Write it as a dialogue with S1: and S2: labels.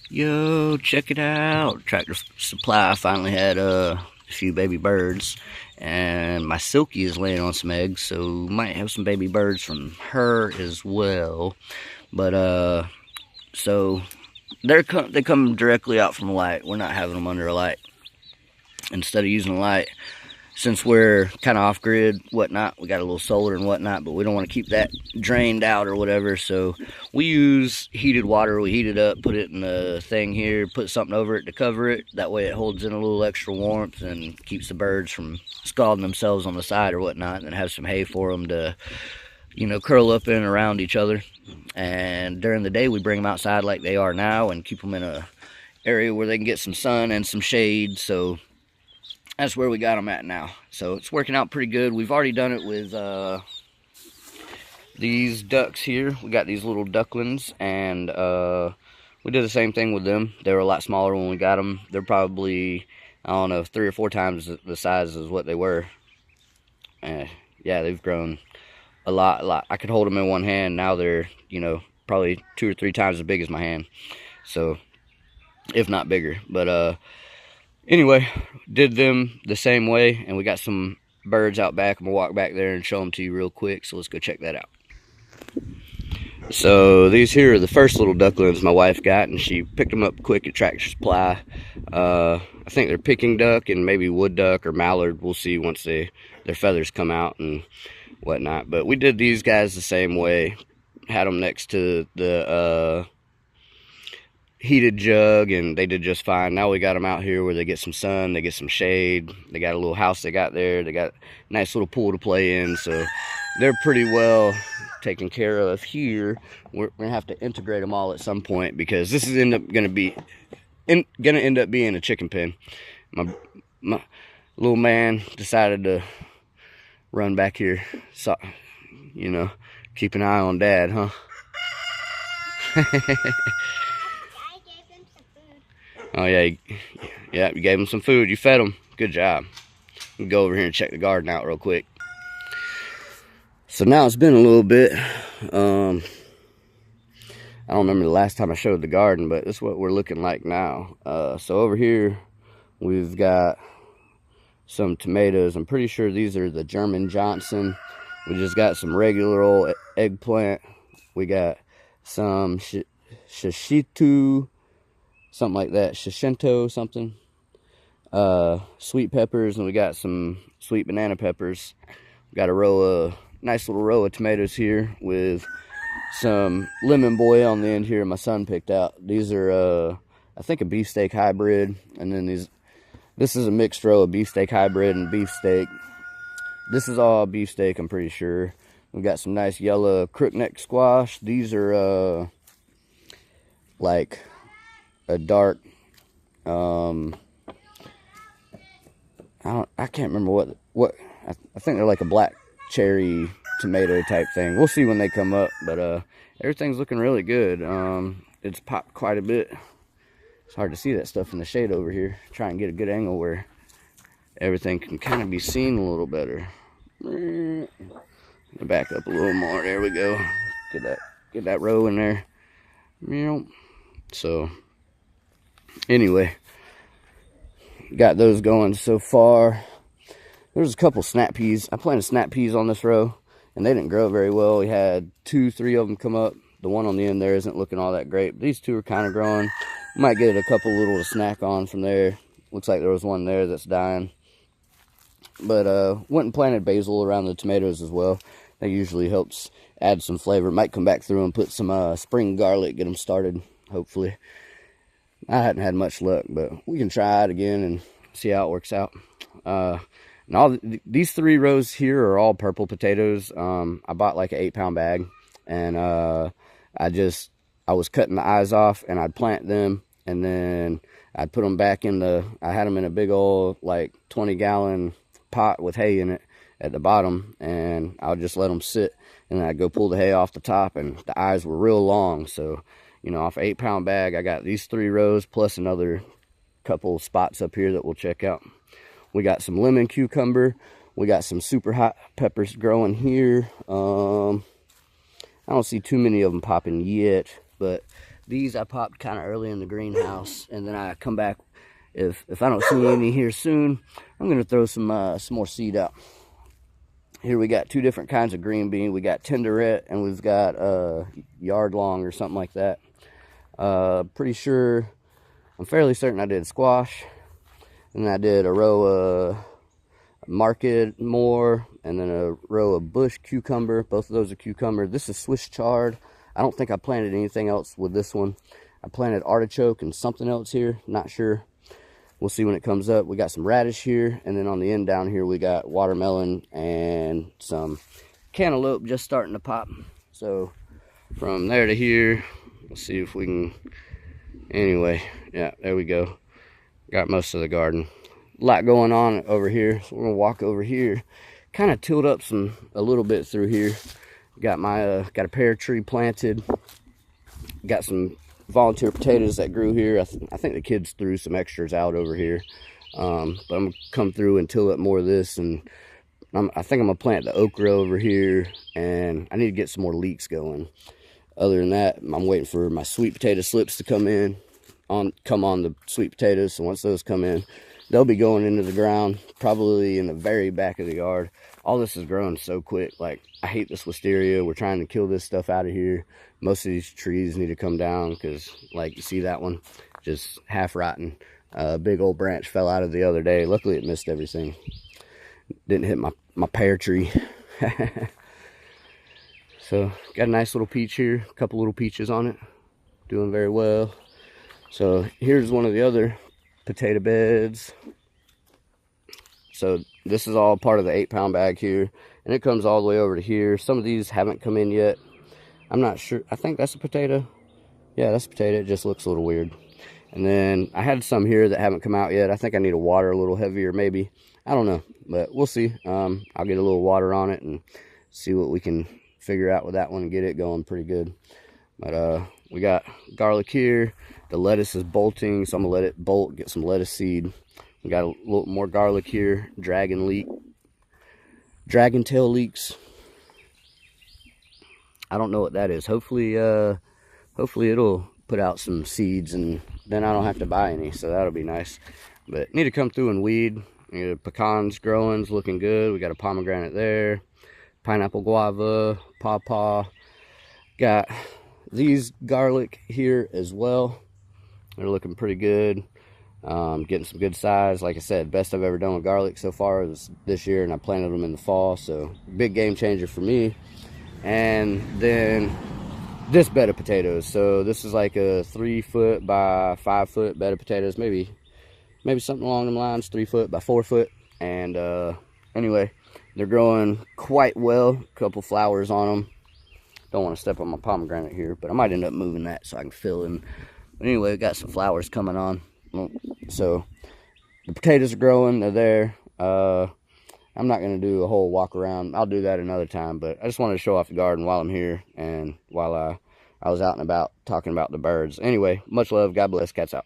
S1: Yo, check it out. Tractor Supply finally had a few baby birds, and my Silky is laying on some eggs, so might have some baby birds from her as well. But so they come directly out from the light. We're not having them under a light. Instead of using a light, since we're kind of off grid, whatnot, we got a little solar and whatnot, but we don't want to keep that drained out or whatever, so we use heated water. We heat it up, put it in the thing here, put something over it to cover it. That way it holds in a little extra warmth and keeps the birds from scalding themselves on the side or whatnot, and then have some hay for them to, curl up in around each other. And during the day, we bring them outside like they are now and keep them in a area where they can get some sun and some shade. So that's where we got them at now. So it's working out pretty good. We've already done it with these ducks here. We got these little ducklings, and we did the same thing with them. They were a lot smaller when we got them. They're probably, I don't know, 3 or 4 times the size as what they were. Yeah, they've grown a lot. I could hold them in one hand. Now they're, probably 2 or 3 times as big as my hand. So, if not bigger. But anyway, did them the same way, and we got some birds out back. I'm gonna walk back there and show them to you real quick, so let's go check that out. So these here are the first little ducklings my wife got, and she picked them up quick at Tractor Supply. I think they're Peking duck and maybe wood duck or mallard. We'll see once their feathers come out and whatnot. But we did these guys the same way. Had them next to the heated jug, and they did just fine. Now we got them out here where they get some sun, they get some shade. They got a little house they got there. They got a nice little pool to play in, so they're pretty well taken care of here. We're gonna have to integrate them all at some point, because this is gonna end up being a chicken pen. My little man decided to run back here, so keep an eye on Dad, huh? Oh yeah, you gave them some food. You fed them. Good job. We can go over here and check the garden out real quick. So now it's been a little bit. I don't remember the last time I showed the garden, but this is what we're looking like now. So over here, we've got some tomatoes. I'm pretty sure these are the German Johnson. We just got some regular old eggplant. We got some shishito, something like that, shishento something, sweet peppers, and we got some sweet banana peppers. We got a nice little row of tomatoes here with some lemon boy on the end here my son picked out. These are I think a beefsteak hybrid, and then this is a mixed row of beefsteak hybrid and beefsteak. This is all beefsteak, I'm pretty sure. We got some nice yellow crookneck squash. These are like a dark, I can't remember what I think they're like a black cherry tomato type thing. We'll see when they come up, but everything's looking really good. It's popped quite a bit. It's hard to see that stuff in the shade over here. Try and get a good angle where everything can kind of be seen a little better. Back up a little more. There we go. Get that row in there. So anyway, got those going so far. There's a couple snap peas. I planted snap peas on this row, and they didn't grow very well. We had 2, 3 of them come up. The one on the end there isn't looking all that great. These 2 are kind of growing. Might get a couple little to snack on from there. Looks like there was one there that's dying. But went and planted basil around the tomatoes as well. That usually helps add some flavor. Might come back through and put some spring garlic, get them started, hopefully. I hadn't had much luck, but we can try it again and see how it works out. And these 3 rows here are all purple potatoes. I bought like an 8-pound bag, and I was cutting the eyes off, and I'd plant them, and then I'd put them back I had them in a big old like 20-gallon pot with hay in it at the bottom, and I would just let them sit, and then I'd go pull the hay off the top, and the eyes were real long. So off an 8-pound bag, I got these 3 rows plus another couple spots up here that we'll check out. We got some lemon cucumber. We got some super hot peppers growing here. I don't see too many of them popping yet, but These I popped kind of early in the greenhouse, and then I come back. If I don't see any here soon, I'm gonna throw some more seed out. Here we got two different kinds of green bean. We got Tenderette and we've got yard long or something like that. Pretty sure, I'm fairly certain I did squash, and I did a row of market more, and then a row of bush cucumber. Both of those are cucumber. This is Swiss chard. I don't think I planted anything else with this one. I planted artichoke and something else here, not sure. We'll see when it comes up. We got some radish here, and then on the end down here we got watermelon and some cantaloupe just starting to pop. So from there to here, let's see if we can, anyway, yeah, there we go. Got most of the garden. A lot going on over here, so we're gonna walk over here, kind of tilt up a little bit through here. Got my got a pear tree planted, got some volunteer potatoes that grew here. I think the kids threw some extras out over here, but I'm gonna come through and till up more of this, and I think I'm gonna plant the okra over here, and I need to get some more leeks going. Other than that, I'm waiting for my sweet potato slips to come on the sweet potatoes. So once those come in, they'll be going into the ground, probably in the very back of the yard. All this is growing so quick. Like, I hate this wisteria. We're trying to kill this stuff out of here. Most of these trees need to come down because, like, you see that one? Just half rotten. A big old branch fell out of the other day. Luckily, it missed everything. Didn't hit my pear tree. So, got a nice little peach here. A couple little peaches on it. Doing very well. So, here's one of the other potato beds. So this is all part of the 8-pound bag here, and it comes all the way over to here. Some of these haven't come in yet. I'm not sure. I think that's a potato. Yeah, that's a potato. It just looks a little weird. And then I had some here that haven't come out yet. I think I need to water a little heavier maybe. I don't know, but we'll see. I'll get a little water on it and see what we can figure out with that one and get it going pretty good. But we got garlic here. The lettuce is bolting, so I'm gonna let it bolt, get some lettuce seed. We got a little more garlic here. Dragon tail leeks. I don't know what that is. Hopefully it'll put out some seeds, and then I don't have to buy any, so that'll be nice. But need to come through and weed. Pecans growing, it's looking good. We got a pomegranate there. Pineapple, guava, pawpaw. Got these garlic here as well. They're looking pretty good. Getting some good size. Like I said, best I've ever done with garlic so far is this year, and I planted them in the fall, so big game changer for me. And then this bed of potatoes. So this is like a 3-foot by 5-foot bed of potatoes, maybe something along them lines, 3-foot by 4-foot. And anyway, they're growing quite well. A couple flowers on them. Don't want to step on my pomegranate here, but I might end up moving that so I can fill in. But anyway, we got some flowers coming on. So the potatoes are growing, they're there. I'm not going to do a whole walk around. I'll do that another time, but I just wanted to show off the garden while I'm here and while I was out and about talking about the birds. Anyway, much love. God bless. Cats out.